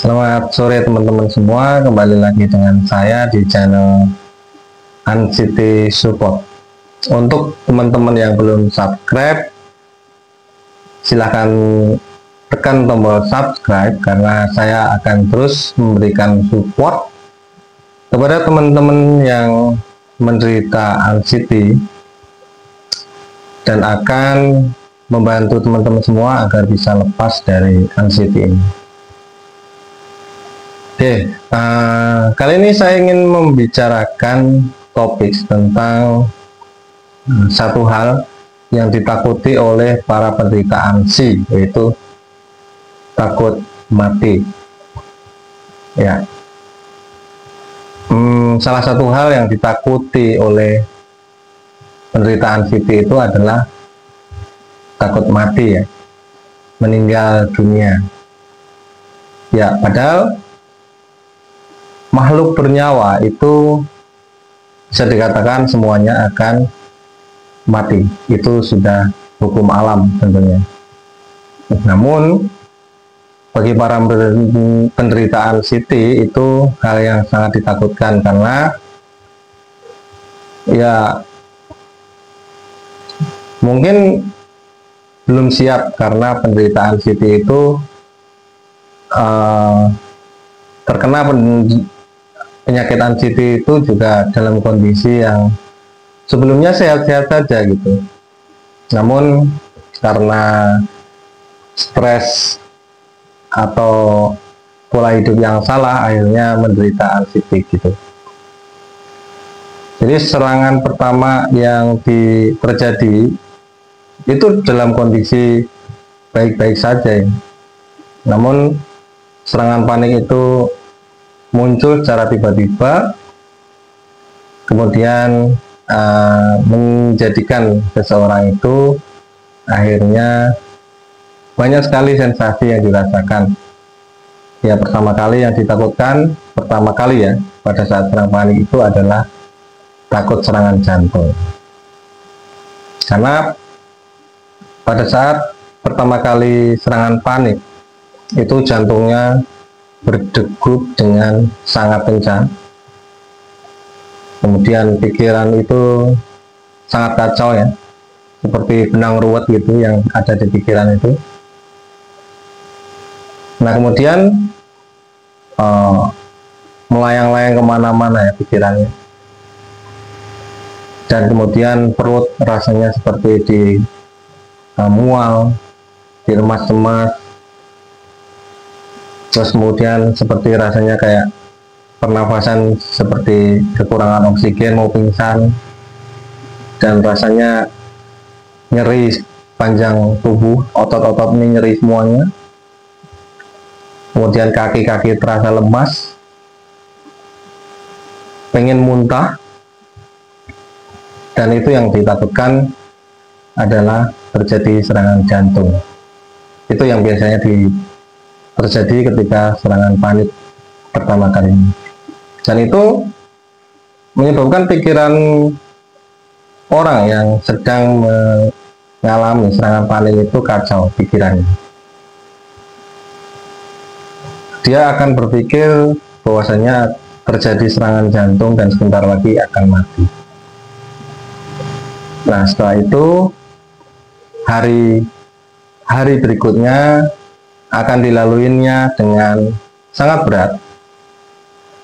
Selamat sore teman-teman semua, kembali lagi dengan saya di channel Anxiety Support. Untuk teman-teman yang belum subscribe, silahkan tekan tombol subscribe karena saya akan terus memberikan support kepada teman-teman yang menderita anxiety dan akan membantu teman-teman semua agar bisa lepas dari anxiety ini. Oke, kali ini saya ingin membicarakan topik tentang satu hal yang ditakuti oleh para penderita ansi, yaitu takut mati. Ya, salah satu hal yang ditakuti oleh penderita anxiety itu adalah takut mati, ya, meninggal dunia. Ya, padahal makhluk bernyawa itu bisa dikatakan semuanya akan mati. Itu sudah hukum alam tentunya. Namun bagi para penderita anxiety itu hal yang sangat ditakutkan karena ya mungkin belum siap, karena penderita anxiety itu terkena penyakit anxiety itu juga dalam kondisi yang sebelumnya sehat-sehat saja gitu, namun karena stres atau pola hidup yang salah akhirnya menderita anxiety gitu. Jadi serangan pertama yang terjadi itu dalam kondisi baik-baik saja, namun serangan panik itu muncul secara tiba-tiba, kemudian menjadikan seseorang itu akhirnya banyak sekali sensasi yang dirasakan. Ya, pertama kali yang ditakutkan, pertama kali ya pada saat serang panik itu adalah takut serangan jantung. Karena pada saat pertama kali serangan panik itu jantungnya berdegup dengan sangat kencang, kemudian pikiran itu sangat kacau, ya, seperti benang ruwet gitu yang ada di pikiran itu. Nah, kemudian melayang-layang kemana-mana ya pikirannya, dan kemudian perut rasanya seperti di mual, diremas-remas. Terus kemudian seperti rasanya kayak pernafasan seperti kekurangan oksigen, mau pingsan, dan rasanya nyeri panjang tubuh, otot-otot ini nyeri semuanya. Kemudian kaki-kaki terasa lemas, pengen muntah, dan itu yang ditakutkan adalah terjadi serangan jantung. Itu yang biasanya terjadi ketika serangan panik pertama kali ini, dan itu menyebabkan pikiran orang yang sedang mengalami serangan panik itu kacau pikirannya. Dia akan berpikir bahwasanya terjadi serangan jantung dan sebentar lagi akan mati. Nah, setelah itu hari berikutnya akan dilaluinya dengan sangat berat,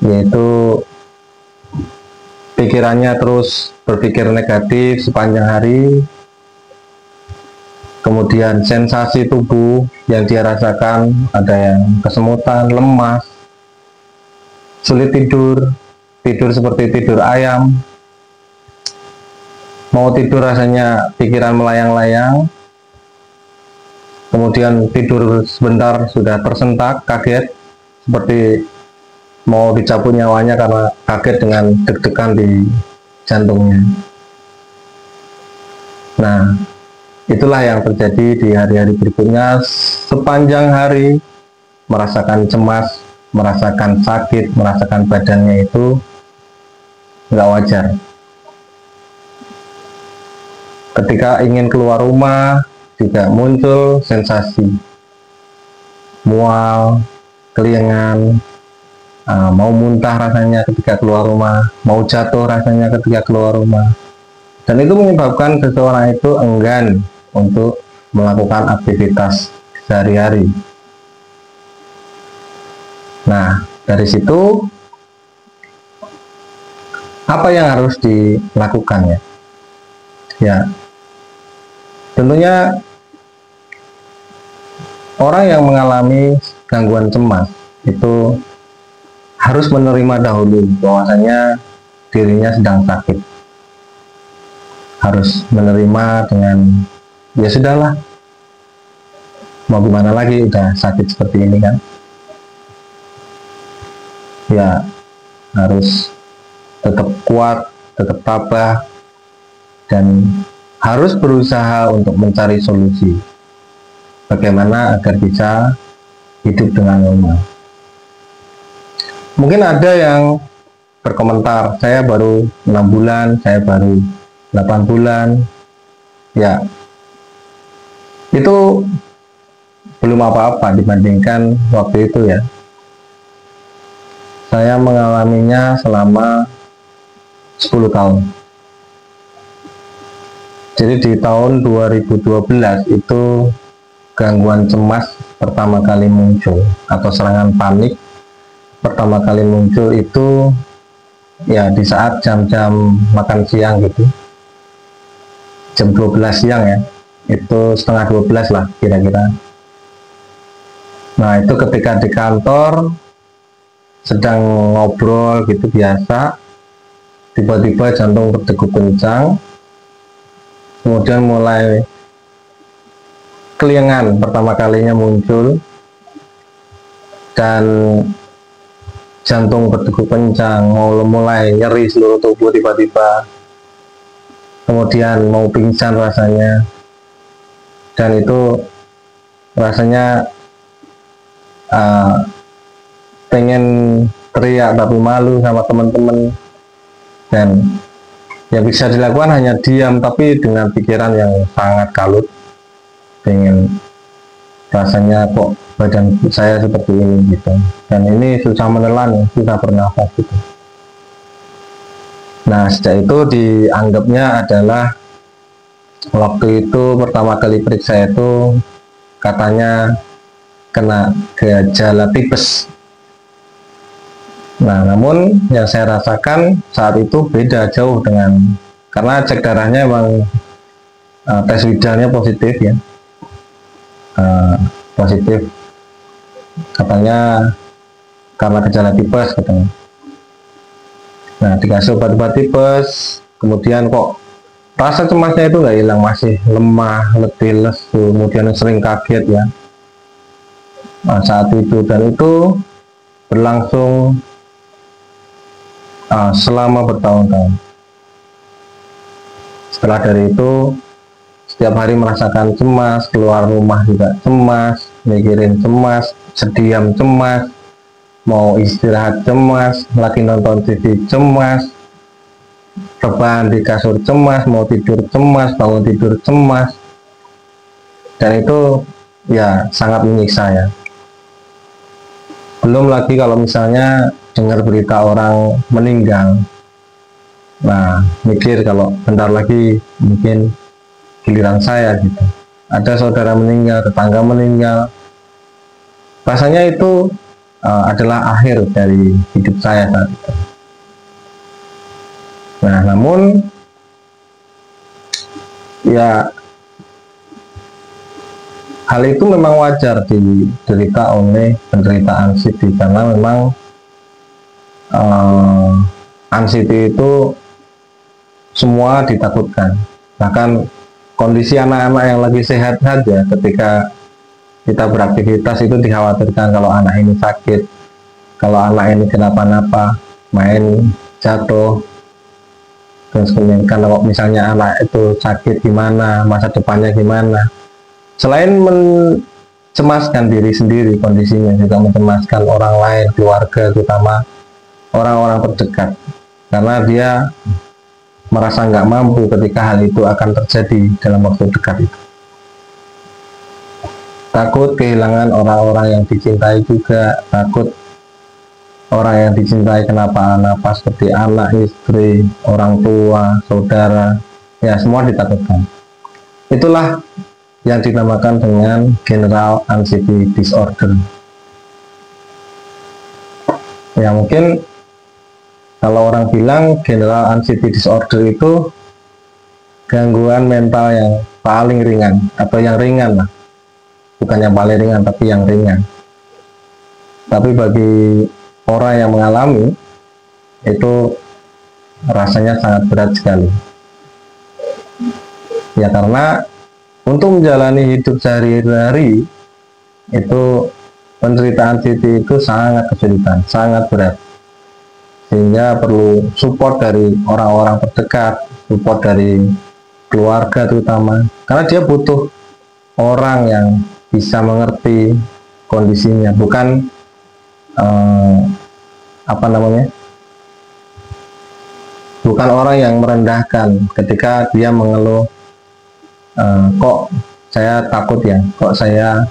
yaitu pikirannya terus berpikir negatif sepanjang hari. Kemudian sensasi tubuh yang dia rasakan ada yang kesemutan, lemas, sulit tidur seperti tidur ayam, mau tidur rasanya pikiran melayang-layang. Kemudian tidur sebentar sudah tersentak, kaget, seperti mau dicabut nyawanya karena kaget dengan deg-degan di jantungnya. Nah, itulah yang terjadi di hari-hari berikutnya. Sepanjang hari merasakan cemas, merasakan sakit, merasakan badannya itu nggak wajar. Ketika ingin keluar rumah juga muncul sensasi mual, keliengan, mau muntah rasanya ketika keluar rumah, mau jatuh rasanya ketika keluar rumah. Dan itu menyebabkan seseorang itu enggan untuk melakukan aktivitas sehari-hari. Nah, dari situ apa yang harus dilakukan ya? Ya, tentunya orang yang mengalami gangguan cemas itu harus menerima dahulu bahwasanya dirinya sedang sakit. Harus menerima dengan ya sudahlah, mau gimana lagi, udah sakit seperti ini kan. Ya harus tetap kuat, tetap tabah, dan harus berusaha untuk mencari solusi bagaimana agar bisa hidup dengan normal. Mungkin ada yang berkomentar, saya baru 6 bulan, saya baru 8 bulan. Ya, itu belum apa-apa dibandingkan waktu itu ya. Saya mengalaminya selama 10 tahun. Jadi di tahun 2012 itu gangguan cemas pertama kali muncul, atau serangan panik pertama kali muncul itu ya di saat jam-jam makan siang gitu, jam 12 siang ya, itu setengah 12 lah kira-kira. Nah itu ketika di kantor sedang ngobrol gitu biasa, tiba-tiba jantung berdegup kencang, kemudian mulai keliengan pertama kalinya muncul, dan jantung berdegup kencang, mulai nyeri seluruh tubuh tiba-tiba, kemudian mau pingsan rasanya, dan itu rasanya pengen teriak tapi malu sama teman-teman, dan yang bisa dilakukan hanya diam tapi dengan pikiran yang sangat kalut, pengen rasanya kok badan saya seperti ini gitu, dan ini susah menelan, susah bernafas gitu. Nah sejak itu dianggapnya adalah waktu itu pertama kali periksa itu katanya kena gejala tipes. Nah namun yang saya rasakan saat itu beda jauh dengan, karena cek darahnya emang tes widalnya positif ya, positif katanya karena gejala tipes katanya. Nah dikasih obat-obat tipes, kemudian kok rasa cemasnya itu nggak hilang, masih lemah, letih, lesu, kemudian sering kaget ya saat itu, dan itu berlangsung selama bertahun-tahun. Setelah dari itu setiap hari merasakan cemas, keluar rumah juga cemas, mikirin cemas, sediam cemas, mau istirahat cemas, lagi nonton TV cemas, rebahan di kasur cemas, mau tidur cemas, bangun tidur cemas, dan itu ya sangat menyiksa ya. Belum lagi kalau misalnya dengar berita orang meninggal, nah mikir kalau bentar lagi mungkin giliran saya gitu, ada saudara meninggal, tetangga meninggal, rasanya itu adalah akhir dari hidup saya saat itu. Nah namun ya hal itu memang wajar diderita oleh penderita anxiety, karena memang anxiety itu semua ditakutkan. Bahkan kondisi anak-anak yang lagi sehat saja ketika kita beraktivitas itu dikhawatirkan kalau anak ini sakit, kalau anak ini kenapa-napa, main jatuh, terus kemudian kalau misalnya anak itu sakit gimana, masa depannya gimana. Selain mencemaskan diri sendiri, kondisinya juga mencemaskan orang lain, keluarga, terutama orang-orang terdekat, karena dia merasa nggak mampu ketika hal itu akan terjadi dalam waktu dekat itu. takut kehilangan orang-orang yang dicintai juga, takut orang yang dicintai kenapa-napa seperti anak, istri, orang tua, saudara, ya semua ditakutkan. Itulah yang dinamakan dengan general anxiety disorder. Ya mungkin kalau orang bilang general anxiety disorder itu gangguan mental yang paling ringan atau yang ringan lah, bukan yang paling ringan tapi yang ringan. Tapi bagi orang yang mengalami itu rasanya sangat berat sekali. Ya karena untuk menjalani hidup sehari-hari itu penderitaan anxiety itu sangat kesulitan, sangat berat. Sehingga perlu support dari orang-orang terdekat, support dari keluarga terutama. Karena dia butuh orang yang bisa mengerti kondisinya, bukan bukan orang yang merendahkan ketika dia mengeluh, kok saya takut ya, kok saya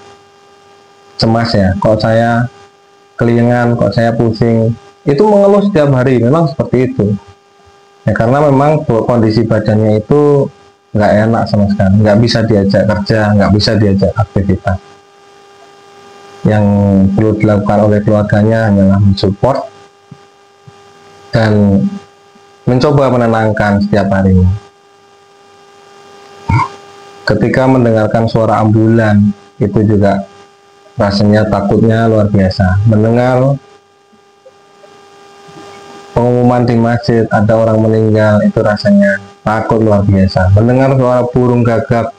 cemas ya, kok saya kelingan, kok saya pusing. Itu mengeluh setiap hari, memang seperti itu ya, karena memang kondisi badannya itu nggak enak sama sekali, nggak bisa diajak kerja, nggak bisa diajak aktivitas. Yang perlu dilakukan oleh keluarganya hanyalah mensupport dan mencoba menenangkan setiap harinya. Ketika mendengarkan suara ambulan itu juga rasanya takutnya luar biasa. Mendengar pengumuman di masjid ada orang meninggal itu rasanya takut luar biasa. Mendengar suara burung gagak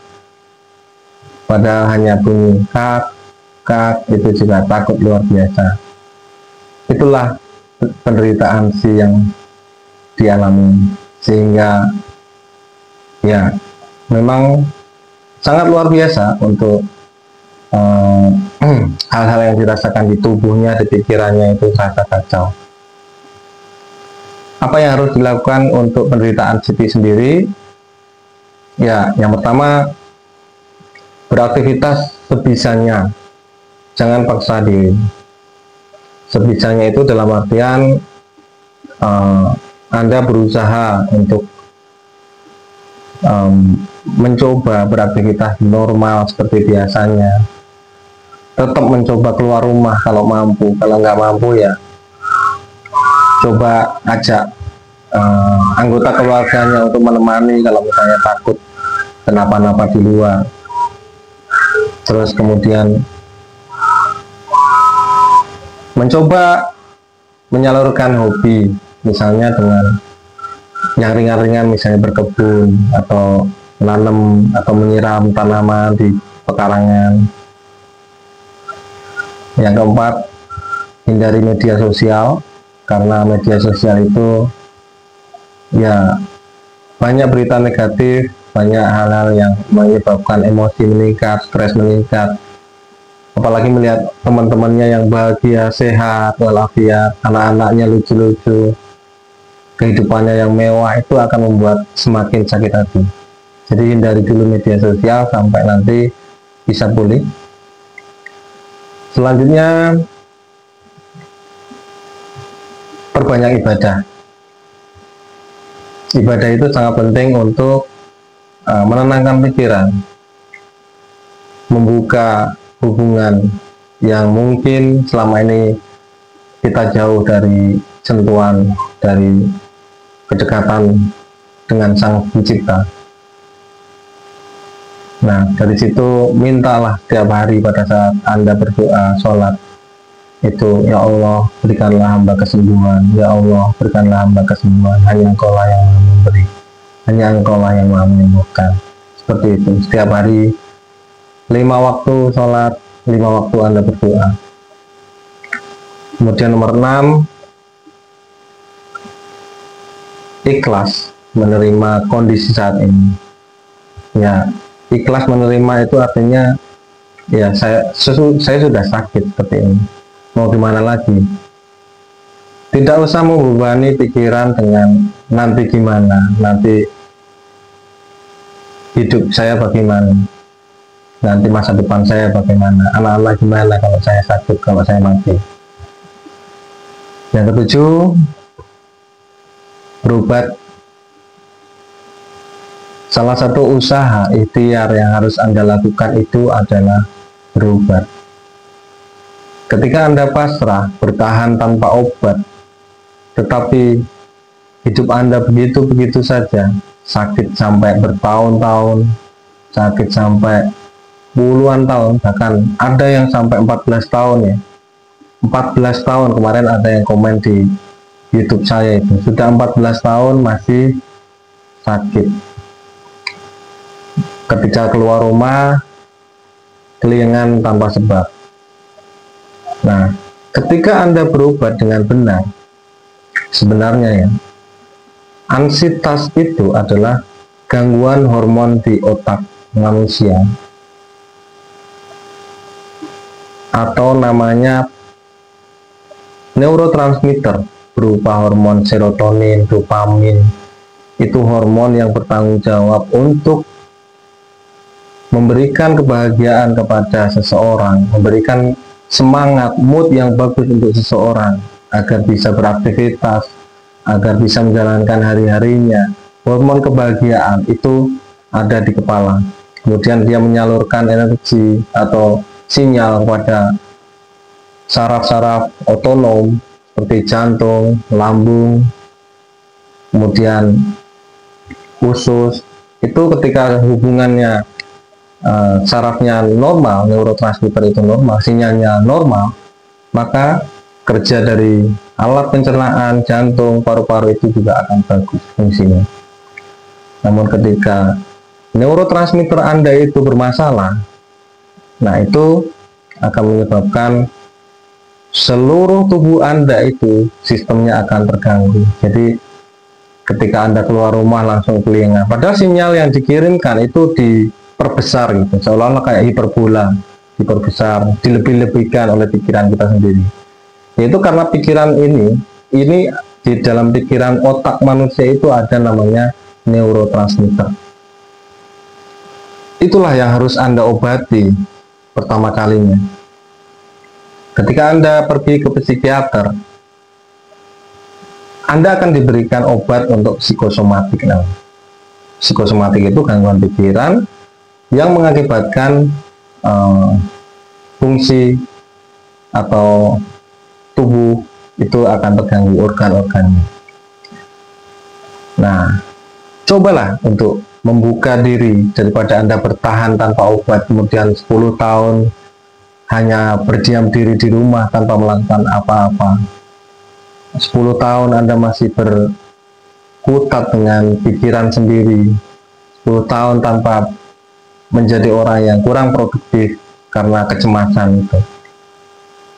padahal hanya bunyi kak kak itu juga takut luar biasa. Itulah penderitaan si yang dialami, sehingga ya memang sangat luar biasa untuk hal-hal yang dirasakan di tubuhnya, di pikirannya itu terasa kacau. Apa yang harus dilakukan untuk penderitaan anxiety sendiri? Ya, yang pertama beraktivitas sebisanya, jangan paksa diri. Sebisanya itu dalam artian Anda berusaha untuk mencoba beraktivitas normal seperti biasanya, tetap mencoba keluar rumah kalau mampu. Kalau nggak mampu ya coba ajak anggota keluarganya untuk menemani kalau misalnya takut kenapa-napa di luar. Terus kemudian mencoba menyalurkan hobi, misalnya dengan yang ringan-ringan, misalnya berkebun atau menanam atau menyiram tanaman di pekarangan. Yang keempat, hindari media sosial, karena media sosial itu ya banyak berita negatif, banyak hal-hal yang menyebabkan emosi meningkat, stres meningkat. Apalagi melihat teman-temannya yang bahagia, sehat, walafiat, anak-anaknya lucu-lucu, kehidupannya yang mewah, itu akan membuat semakin sakit hati. Jadi hindari dulu media sosial sampai nanti bisa pulih. Selanjutnya, perbanyak ibadah. Ibadah itu sangat penting untuk menenangkan pikiran, membuka hubungan yang mungkin selama ini kita jauh dari sentuhan, dari kedekatan dengan Sang Pencipta. Nah, dari situ mintalah setiap hari pada saat Anda berdoa, sholat, itu, ya Allah, berikanlah hamba kesembuhan, ya Allah, berikanlah hamba kesembuhan, hanya Engkau lah yang Maha memberi, hanya Engkau lah yang Maha menyembuhkan. Seperti itu, setiap hari 5 waktu sholat, 5 waktu Anda berdoa. Kemudian nomor 6, ikhlas menerima kondisi saat ini. Ya, ikhlas menerima itu artinya ya saya sudah sakit seperti ini, mau gimana lagi. Tidak usah membebani pikiran dengan nanti gimana, nanti hidup saya bagaimana. nanti masa depan saya bagaimana, anak-anak gimana kalau saya sakit, kalau saya mati. Yang ketujuh, berobat. Salah satu usaha ikhtiar yang harus Anda lakukan itu adalah berobat. Ketika Anda pasrah, bertahan tanpa obat, tetapi hidup Anda begitu-begitu saja, sakit sampai bertahun-tahun, sakit sampai puluhan tahun, bahkan ada yang sampai 14 tahun ya. 14 tahun, kemarin ada yang komen di YouTube saya itu, sudah 14 tahun masih sakit. Ketika keluar rumah, kelingan tanpa sebab. Nah, ketika Anda berobat dengan benar, sebenarnya ya, ansitas itu adalah gangguan hormon di otak manusia, atau namanya neurotransmitter berupa hormon serotonin, dopamin. Itu hormon yang bertanggung jawab untuk memberikan kebahagiaan kepada seseorang, memberikan semangat, mood yang bagus untuk seseorang agar bisa beraktivitas, agar bisa menjalankan hari-harinya. Hormon kebahagiaan itu ada di kepala, kemudian dia menyalurkan energi atau sinyal kepada saraf-saraf otonom seperti jantung, lambung, kemudian usus. Itu ketika hubungannya sarafnya normal, neurotransmitter itu normal, sinyalnya normal, maka kerja dari alat pencernaan, jantung, paru-paru itu juga akan bagus fungsinya. Namun ketika neurotransmitter Anda itu bermasalah, nah itu akan menyebabkan seluruh tubuh Anda itu sistemnya akan terganggu. Jadi ketika Anda keluar rumah langsung kelingan, padahal sinyal yang dikirimkan itu diperbesar gitu, seolah-olah kayak hiperbola, diperbesar, dilebih-lebihkan oleh pikiran kita sendiri. Yaitu karena pikiran ini di dalam pikiran otak manusia itu ada namanya neurotransmitter. Itulah yang harus Anda obati pertama kalinya. Ketika Anda pergi ke psikiater, Anda akan diberikan obat untuk psikosomatik. Nah, psikosomatik itu gangguan pikiran yang mengakibatkan fungsi atau tubuh itu akan terganggu organ-organnya. Nah, cobalah untuk membuka diri daripada Anda bertahan tanpa obat, kemudian 10 tahun hanya berdiam diri di rumah tanpa melakukan apa-apa. 10 tahun Anda masih berkutat dengan pikiran sendiri. 10 tahun tanpa menjadi orang yang kurang produktif karena kecemasan itu.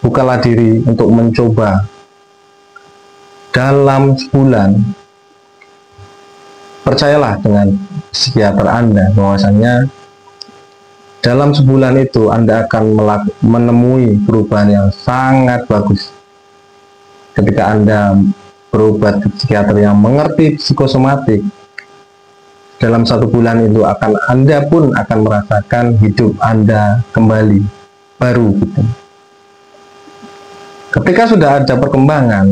Bukalah diri untuk mencoba. Dalam sebulan, percayalah dengan psikiater Anda bahwasanya dalam sebulan itu Anda akan menemui perubahan yang sangat bagus. Ketika Anda berobat ke psikiater yang mengerti psikosomatik, dalam 1 bulan itu Anda pun akan merasakan hidup Anda kembali baru gitu. Ketika sudah ada perkembangan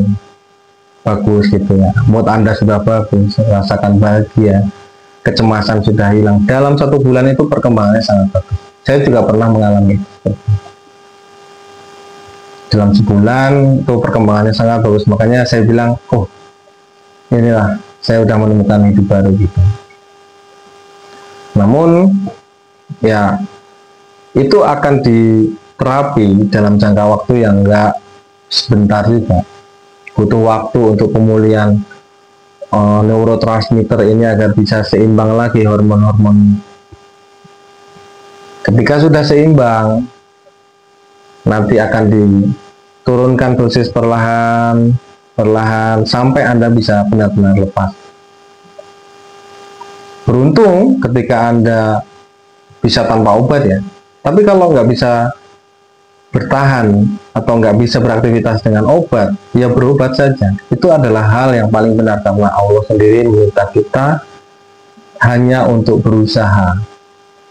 bagus gitu ya, mood Anda sudah bagus, merasakan bahagia, kecemasan sudah hilang, dalam 1 bulan itu perkembangannya sangat bagus. Saya juga pernah mengalami itu. Dalam sebulan itu perkembangannya sangat bagus, makanya saya bilang, oh inilah saya sudah menemukan hidup baru gitu. Namun ya itu akan diterapi dalam jangka waktu yang enggak sebentar juga, butuh waktu untuk pemulihan neurotransmitter ini agar bisa seimbang lagi hormon-hormon. Ketika sudah seimbang, nanti akan diturunkan dosis perlahan sampai Anda bisa benar-benar lepas. Beruntung ketika Anda bisa tanpa obat ya. Tapi kalau nggak bisa bertahan atau nggak bisa beraktivitas dengan obat, ya berobat saja. Itu adalah hal yang paling benar karena Allah sendiri meminta kita hanya untuk berusaha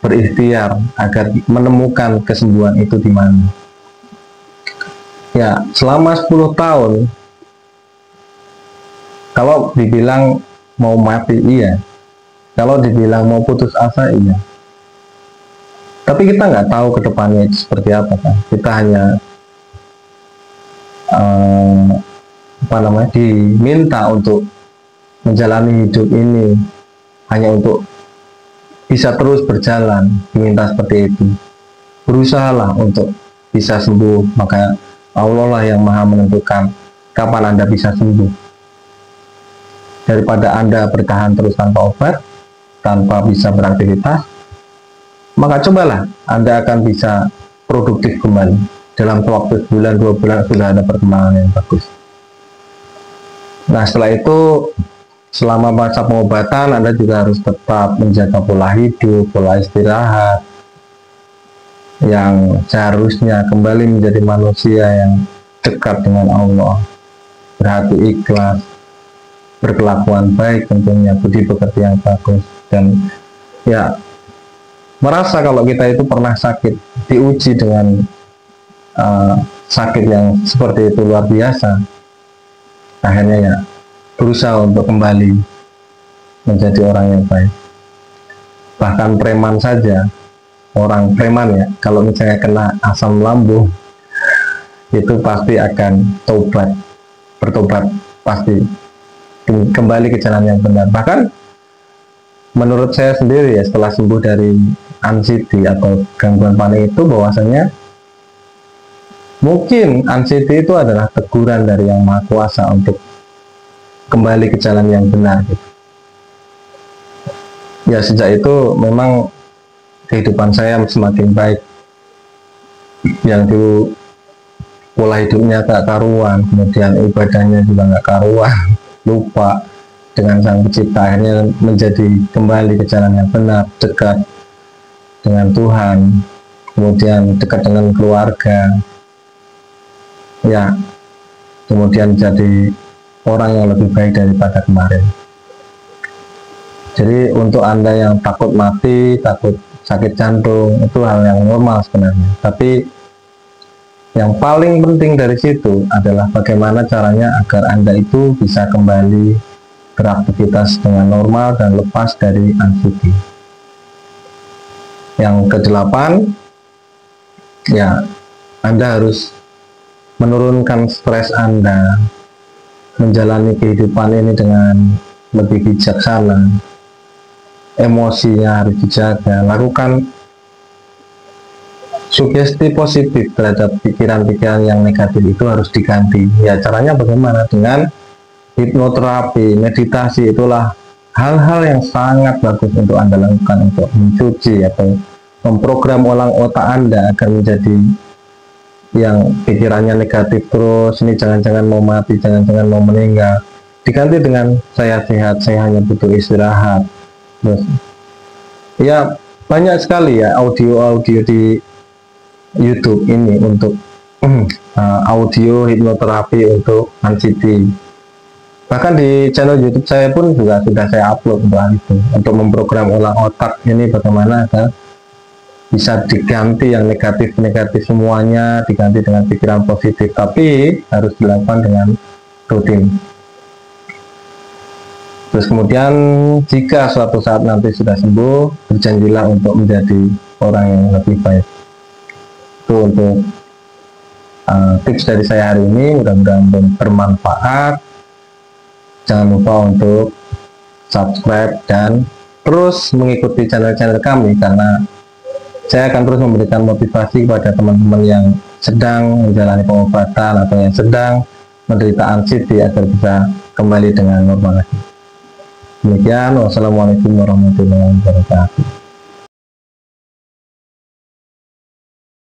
berikhtiar agar menemukan kesembuhan itu di mana. Ya, selama 10 tahun, kalau dibilang mau mati, iya. Kalau dibilang mau putus asa, iya. Tapi kita nggak tahu ke depannya itu seperti apa kan. Kita hanya diminta untuk menjalani hidup ini hanya untuk bisa terus berjalan, diminta seperti itu. Berusahalah untuk bisa sembuh, maka Allah lah yang maha menentukan kapan Anda bisa sembuh. Daripada Anda bertahan terus tanpa obat, tanpa bisa beraktivitas, maka cobalah Anda akan bisa produktif kembali. Dalam waktu sebulan, 2 bulan sudah ada perkembangan yang bagus. Nah, setelah itu, selama masa pengobatan, Anda juga harus tetap menjaga pola hidup, pola istirahat, yang seharusnya kembali menjadi manusia yang dekat dengan Allah, berhati ikhlas, berkelakuan baik tentunya, budi pekerti yang bagus, dan ya merasa kalau kita itu pernah sakit, diuji dengan sakit yang seperti itu luar biasa, akhirnya ya berusaha untuk kembali menjadi orang yang baik. Bahkan preman saja, orang preman ya, kalau misalnya kena asam lambung, itu pasti akan bertobat, pasti kembali ke jalan yang benar. Bahkan menurut saya sendiri ya, setelah sembuh dari anxiety atau gangguan panik itu, bahwasanya mungkin anxiety itu adalah teguran dari Yang Maha Kuasa untuk kembali ke jalan yang benar gitu. Ya, sejak itu memang kehidupan saya semakin baik. Yang dulu pola hidupnya gak karuan, kemudian ibadahnya juga gak karuan, lupa dengan Sang Pencipta, akhirnya menjadi kembali ke jalan yang benar, dekat dengan Tuhan, kemudian dekat dengan keluarga, ya, kemudian jadi orang yang lebih baik daripada kemarin. Jadi untuk Anda yang takut mati, takut sakit jantung, itu hal yang normal sebenarnya. Tapi yang paling penting dari situ adalah bagaimana caranya agar Anda itu bisa kembali beraktivitas dengan normal dan lepas dari anxiety. Yang ke-8, ya, Anda harus menurunkan stres Anda, menjalani kehidupan ini dengan lebih bijaksana, emosinya harus dijaga, lakukan sugesti positif terhadap pikiran-pikiran yang negatif itu harus diganti. Ya, caranya bagaimana? Dengan hipnoterapi, meditasi, itulah hal-hal yang sangat bagus untuk Anda lakukan untuk mencuci atau memprogram ulang otak Anda agar menjadi yang pikirannya negatif terus, ini jangan-jangan mau mati, jangan-jangan mau meninggal, diganti dengan saya sehat, saya hanya butuh istirahat. Terus ya banyak sekali ya audio-audio di YouTube ini untuk audio hipnoterapi untuk anxiety. Bahkan di channel YouTube saya pun juga sudah saya upload untuk hal itu, untuk memprogram ulang otak ini bagaimana agar bisa diganti yang negatif-negatif semuanya, diganti dengan pikiran positif, tapi harus dilakukan dengan rutin. Terus kemudian jika suatu saat nanti sudah sembuh, berjanjilah untuk menjadi orang yang lebih baik. Itu untuk tips dari saya hari ini, mudah-mudahan bermanfaat. Jangan lupa untuk subscribe dan terus mengikuti channel-channel kami, karena saya akan terus memberikan motivasi kepada teman-teman yang sedang menjalani pengobatan atau yang sedang menderita anxiety agar bisa kembali dengan normal lagi. Demikian, wassalamualaikum warahmatullahi wabarakatuh.